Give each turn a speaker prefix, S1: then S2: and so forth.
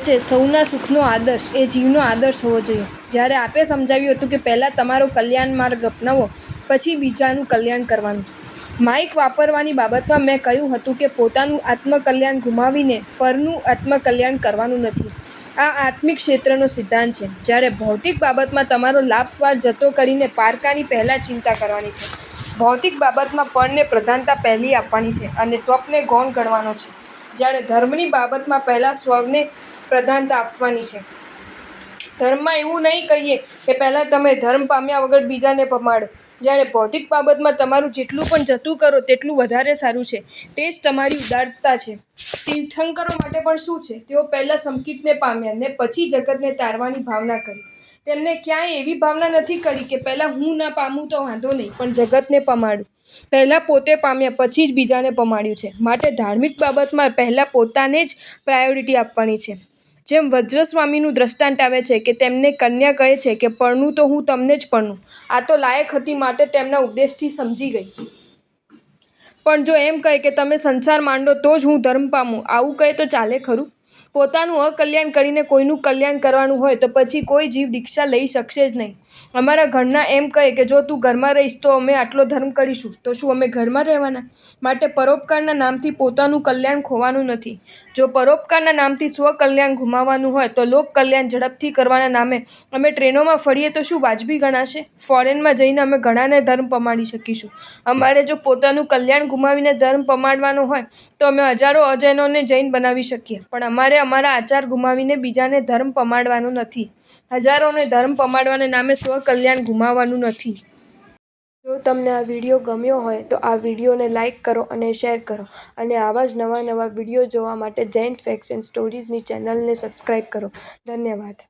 S1: છે સૌના સુખનો આદર્શ એ જીવનો આદર્શ હોવો જોઈએ. જ્યારે આપે સમજાવ્યું હતું કે પહેલાં તમારો કલ્યાણ માર્ગ અપનાવો, પછી બીજાનું કલ્યાણ કરવાનું. માઇક વાપરવાની બાબતમાં મેં કહ્યું હતું કે પોતાનું આત્મકલ્યાણ ગુમાવીને પરનું આત્મકલ્યાણ કરવાનું નથી. આ આત્મિક ક્ષેત્રનો સિદ્ધાંત છે. જ્યારે ભૌતિક બાબતમાં તમારો લાભ સ્વાર્થ જતો કરીને પારકાની પહેલાં ચિંતા કરવાની છે. ભૌતિક બાબતમાં પરને પ્રધાનતા પહેલી આપવાની છે અને સ્વપ્ને ગૌણ ગણવાનો છે. જ્યારે ધર્મની બાબતમાં પહેલાં સ્વને પ્રધાનતા આપવાની છે. ધર્મમાં એવું નહીં કહીએ કે પહેલાં તમે ધર્મ પામ્યા વગર બીજાને પમાડો. જ્યારે ભૌતિક બાબતમાં તમારું જેટલું પણ જતું કરો તેટલું વધારે સારું છે. તે જ તમારી ઉદારતા છે. તીર્થંકરો માટે પણ શું છે? તેઓ પહેલાં સંકિતને પામ્યા ને પછી જગતને તારવાની ભાવના કરી. તેમને ક્યાંય એવી ભાવના નથી કરી કે પહેલાં હું ના પામું તો વાંધો નહીં, પણ જગતને પમાડું. પહેલાં પોતે પામ્યા પછી જ બીજાને પમાડ્યું છે. માટે ધાર્મિક બાબતમાં પહેલાં પોતાને જ પ્રાયોરિટી આપવાની છે. જેમ વજ્રસ્વામીનું દ્રષ્ટાંત આવે છે કે તેમને કન્યા કહે છે કે પરણું તો હું તમને જ પરણું. આ તો લાયક હતી માટે તેમના ઉપદેશથી સમજી ગઈ. પણ જો એમ કહે કે તમે સંસાર માંડો તો જ હું ધર્મ પામું, આવું કહે તો ચાલે ખરું? પોતાનું અકલ્યાણ કરીને કોઈનું કલ્યાણ કરવાનું હોય તો પછી કોઈ જીવ દીક્ષા લઈ શકશે જ નહીં. અમારા ઘરના એમ કહે કે જો તું ઘરમાં રહીશ તો અમે આટલો ધર્મ કરીશું, તો શું અમે ઘરમાં રહેવાના? માટે પરોપકારના નામથી પોતાનું કલ્યાણ ખોવાનું નથી. જો પરોપકારના નામથી સ્વકલ્યાણ ગુમાવવાનું હોય તો લોક કલ્યાણ ઝડપથી કરવાના નામે અમે ટ્રેનોમાં ફરીએ તો શું વાજબી ગણાશે? ફોરેનમાં જઈને અમે ઘણાને ધર્મ પમાડી શકીશું. અમારે જો પોતાનું કલ્યાણ ગુમાવીને ધર્મ પમાડવાનો હોય તો અમે હજારો અજૈનોને જૈન બનાવી શકીએ, પણ અમારે અમારા આચાર ગુમાવીને બીજાને ધર્મ પમાડવાનો નથી. હજારોને ધર્મ પમાડવાને નામે સ્વકલ્યાણ ગુમાવવાનું નથી. જો તમને આ વિડીયો ગમ્યો હોય તો આ વિડીયોને લાઇક કરો અને શેર કરો, અને આવા જ નવા વિડીયો જોવા માટે જૈન ફેક્ટ્સ એન્ડ સ્ટોરીઝની ચેનલને સબસ્ક્રાઈબ કરો. ધન્યવાદ.